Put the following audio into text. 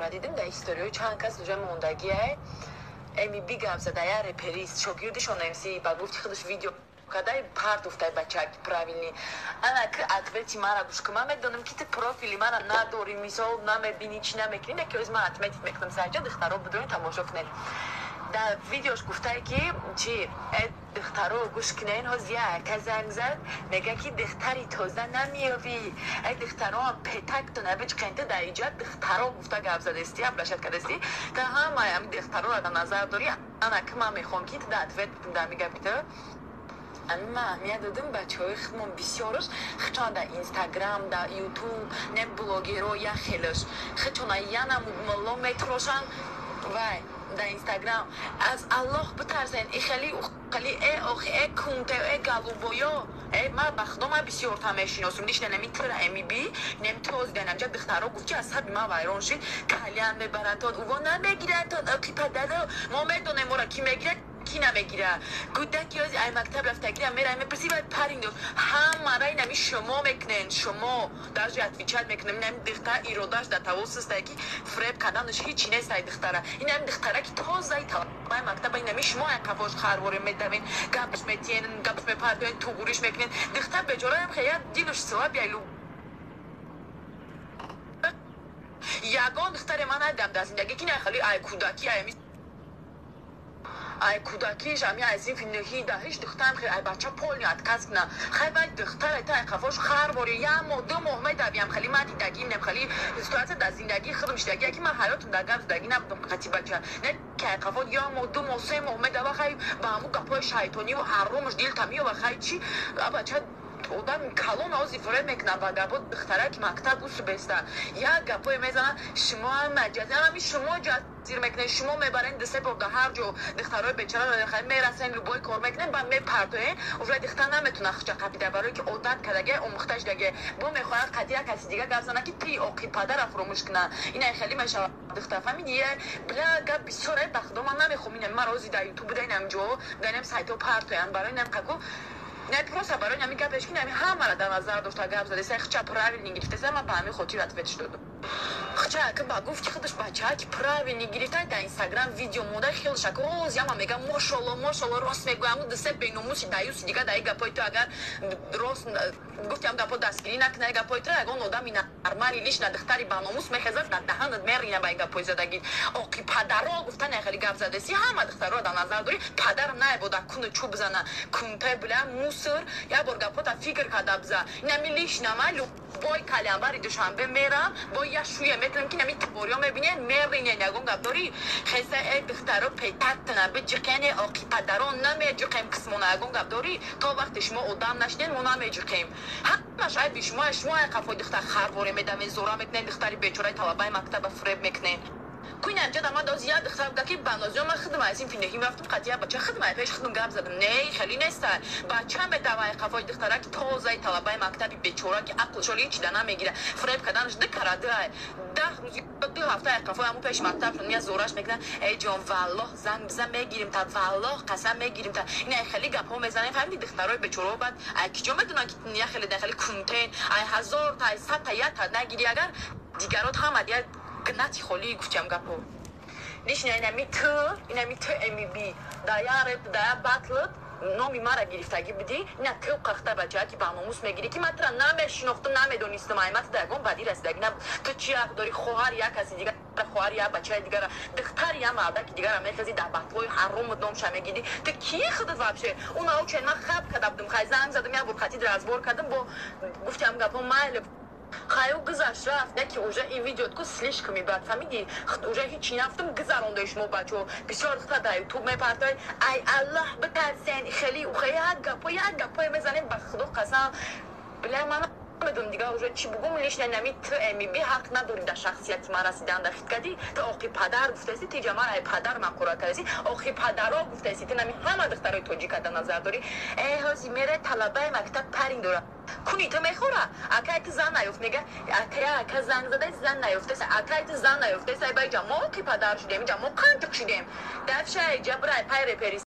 دیدیم در استوریو چند کس اونجا موندگیه امی بیگم زده یا رپریست شاگردشون امسی با گفت خودش ویدیو کدای پارت افتای بچه پراویلی انا که اتویتی مرا گوش کنم میدونم که پروفیلی مرا نداری میسال نمیبینی چی نمیکنی نه که از من اتویت میکنم سعی دخترها بدون تماشا کنین در ویدیوش گفته که چی دخترها گوش کنین هزیه که زنگ زد میگه که دختری تازه نمیابی ای دخترها هم پتک تو نبیچ کنده در ایجاد دخترها گفته گفت زده استی هم رشد کردستی که همه هم دخترها را در نظر داری انا که من میخوام که در اتویت بکنم در میگه بیده اما میادم بچه‌های خودم بسیارش خچان در اینستاگرام در یوتیوب نم بلاگرو یا خیلیش خچان یانم ملومترشان وای در اینستاگرام از الله بترسین خیلی ای کنته ای گالوبویا ای ما بخدم بسیار تماشیناسم دیش نمیتره امی بی نمیتوز دنجا دخترا گفت از حد ما وایران شد کلیان میبرن تا او نمیگیرن تا کی پدر ما میدونیم مورا کی میگیره کی نمیگیره گودکی از ای مکتب رفته گیره میره میپرسی باید پرین دو هم رای نمی شما میکنن شما در جهت ویچت میکنن نمی دختر ایراداش در توسط کی فریب کردنش هیچی نیست ای دختره این هم دختره که تازه تا ای مکتب این نمی شما یک کفاش خرواره میدوین گپش میتین گپش میپردین تو گوریش میکنین دختر بجوره هم خیلی دیلش سوا بیایلو یگان دختر من ندم در زندگی که نه خیلی ای کودکی ای کودکیش همی از این فیلمی دهش دخترم خیلی ای بچه پولیات کس نه خیلی باید دختر تا کفاش خر باری یا مدو محمد دویم خیلی من دیدگی نم خیلی استوات در زندگی خودم شدگی که من حیاتم در گفت زندگی نبودم خطی بچه نه که کفاش یا مدو موسم محمد و خیلی با همون گپای شیطانی و حرامش دیل تمیو و خیلی چی بچه آدم کلون آزی فرد میکنه و گپا دختره که مکتب بوش بسته یا گپای میزنه شما مجازی همی شما زیر میکنه شما میبرین دسته برده هر جو دخترای بیچاره خیلی میرسن لوبای کار میکنن با میپرتوین اونجا دختر نمیتونه خچه قپیده برای که عادت کردگه و مختش دگه با میخواد قضیه کسی دیگه گفتن که تی اوقی پدر فراموش کنه این خیلی میشه دختر فهمیدیه بلا گپ بسیار بخدم من نمیخوام این من روزی در یوتیوب بودم جو دنم سایتو پرتوین برای نم ککو نه پروسه برای نمی گپش که نمی همه را در نظر داشته گپ زده سه خچه پراوی نگرفته من به همین خاطر اتویتش دادم خچه که با گفت که خودش بچه ها که پراوی نگرفته در اینستاگرام ویدیو موده خیلی شکر روز یا من میگم ماشاءالله راست میگم دسته بیناموسی دایوسی دیگه در گپای تو اگر راست گفتم گپا دستگیری نکنه گپای تو اگر آدم این ارمانی لیش ندختری با ناموس میخزد در دهنت میرینه با گپای زدگی آقی پدرها گفتن خیلی گپ زده سی همه دخترها در نظر داری پدر نه بود کون چوب بزنه کونته بلا موسر یا برگپا تا فکر کرده بزن نمی لیش نمالو بای کلیانباری دوشنبه میرم با یه شویه میتونم که نمی تبوریا میبینین میرینه نگون گپ داری خیزه ای دخترها پیتت نبی جکنه آقی پدران نمیجکیم کسمون نگون گپ داری تا وقتی شما آدم نشدین ما نمیجکیم همش ای بیشما قفای دختر خرواره میدم زورا میکنین دختری بیچاره طلبه مکتب فریب میکنین کوین انجا دما دو زیاد دختر که بنازی من خدمت از این فیلمی رفتم قضیه بچه خدمت پیش خودم گپ زدم نه خیلی نیست بچه هم دعوای قفای دختره که تازه طلبه مکتبی بیچاره که عقلش هیچ دنا میگیره فریب کردنش دکراده 10 روز 2 هفته قفای همون پیش مکتب میاد زورش میکنن ای جان والله زنگ بزن میگیریم تا والله قسم میگیریم تا این خیلی گپا میزنن فهمیدی دخترای بیچاره بعد کی میدونن که خیلی داخل کنتین ای هزار تا 100 تا 1 تا نگیری اگر دیگرات هم دیگه گناتی خالی گفتم گپو نیش نه اینمی تو امی بی دایار باتلت نامی مرا گرفتگی بدی نه تو قخته بچه که با ناموس میگیری که متر نمیشناختم نمیدونستم ایمت درگون بدی رسیدگی نبود تو چی حق داری خواهر یا کسی دیگر خواهر یا بچه دیگر دختر یا مرد که دیگر میخوازی در بطلوی حرام دام شمیگیدی تو کی خودت وابشه اون او چه من خب کردم خیلی زنگ زدم یا برخاطی درازبور کردم با گفتم گپو مایل خیلی گذشت رفت نه که اوجا این ویدیو کو سلیش کمی بعد فهمیدی اوجا هیچی نفتم گذرانده شما بچو بسیار دختر در یوتیوب میپرتای ای الله بترسین خیلی و خیلی یک گپای میزنیم به خدا قسم بله من بدون دیگه اوجا چی بگم لیش نمی تو امی بی حق نداری در شخصیت ما رسیدن در خود کردی تو آقی پدر گفتهسی تی جمال ای پدر من قرار کردی آقی پدرها گفتهسی تو نمی همه دخترای توجی کردن نظر داری ای هازی میره طلبه مکتب پرین دوره کنی تو میخوره اکای تو زن نیفت میگه اکای زنگ زده زن نیفته اکای تو زن نیفته سای بای جمع ما کی پدر شدیم جمع قند شدیم دفشه جبرای پیر پریس